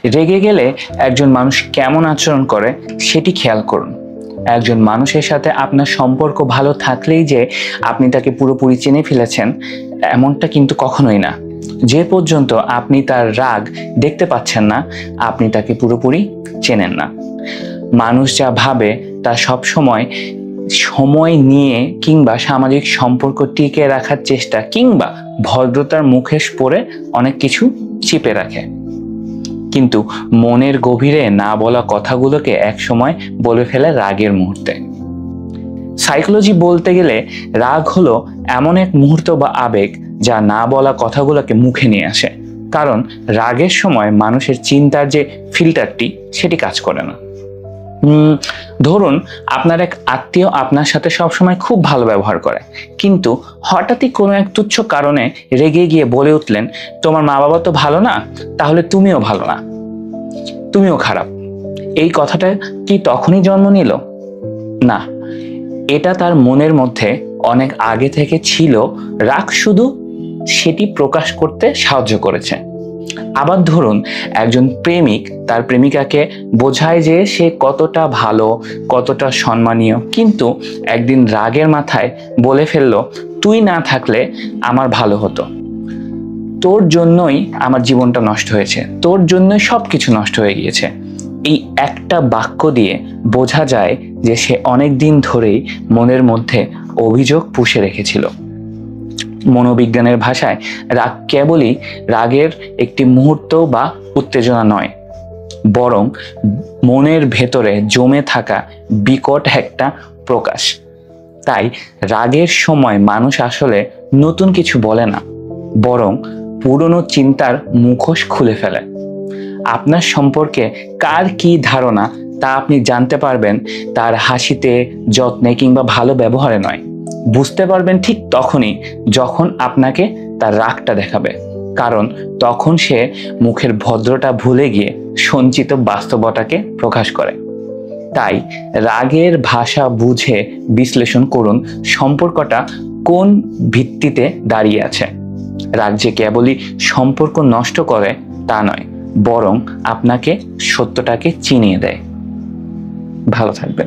রেগে গেলে একজন মানুষ কেমন আচরণ করে সেটি খেয়াল করুন। একজন মানুষের সাথে আপনার সম্পর্ক ভালো থাকলেই যে আপনি তাকে পুরোপুরি চিনে ফেলেছেন এমনটা কিন্তু কখনোই না। যে পর্যন্ত আপনি তার রাগ দেখতে পাচ্ছেন না, আপনি তাকে পুরোপুরি চেনেন না। মানুষ যা ভাবে তা সব সময় নিয়ে কিংবা সামাজিক সম্পর্ক টিকে রাখার চেষ্টা কিংবা ভদ্রতার মুখোশ পরে অনেক কিছু চিপে রাখে, কিন্তু মনের গভীরে না বলা কথাগুলোকে একসময় বলে ফেলে রাগের মুহূর্তে। সাইকোলজি বলতে গেলে রাগ হলো এমন এক মুহূর্ত বা আবেগ যা না বলা কথাগুলোকে মুখে নিয়ে আসে, কারণ রাগের সময় মানুষের চিন্তার যে ফিল্টারটি সেটি কাজ করে না। ধরুন আপনার এক আত্মীয় আপনার সাথে সবসময় খুব ভালো ব্যবহার করে, কিন্তু হঠাৎই কোনো এক তুচ্ছ কারণে রেগে গিয়ে বলে উঠলেন, তোমার মা বাবা তো ভালো না, তাহলে তুমিও ভালো না, তুমিও খারাপ। এই কথাটা কি তখনই জন্ম নিল? না, এটা তার মনের মধ্যে অনেক আগে থেকে ছিল। রাগ শুধু সেটি প্রকাশ করতে সাহায্য করেছে। আবার ধরুন একজন প্রেমিক তার প্রেমিকাকে বোঝায় যে সে কতটা ভালো, কতটা সম্মানীয়, কিন্তু একদিন রাগের মাথায় বলে ফেললো, তুই না থাকলে আমার ভালো হতো, তোর জন্যই আমার জীবনটা নষ্ট হয়েছে, তোর জন্যই সবকিছু নষ্ট হয়ে গিয়েছে। এই একটা বাক্য দিয়ে বোঝা যায় যে সে অনেক দিন ধরেই মনের মধ্যে অভিযোগ পুষে রেখেছিল। মনোবিজ্ঞানের ভাষায় রাগ কেবলই রাগের একটি মুহূর্ত বা উত্তেজনা নয়, বরং মনের ভেতরে জমে থাকা বিকট একটা প্রকাশ। তাই রাগের সময় মানুষ আসলে নতুন কিছু বলে না, বরং পুরনো চিন্তার মুখোশ খুলে ফেলে। আপনার সম্পর্কে কার কি ধারণা তা আপনি জানতে পারবেন তার হাসিতে, যত্নে কিংবা ভালো ব্যবহারে নয়। বুঝতে পারবেন ঠিক তখনই যখন আপনাকে তার রাগটা দেখাবে, কারণ তখন সে মুখের ভদ্রতা ভুলে গিয়ে সঞ্চিত বাস্তবতাকে প্রকাশ করে। তাই রাগের ভাষা বুঝে বিশ্লেষণ করুন সম্পর্কটা কোন ভিত্তিতে দাঁড়িয়ে আছে। রাগ যে কেবলই সম্পর্ক নষ্ট করে তা নয়, বরং আপনাকে সত্যটাকে চিনিয়ে দেয়। ভালো থাকবেন।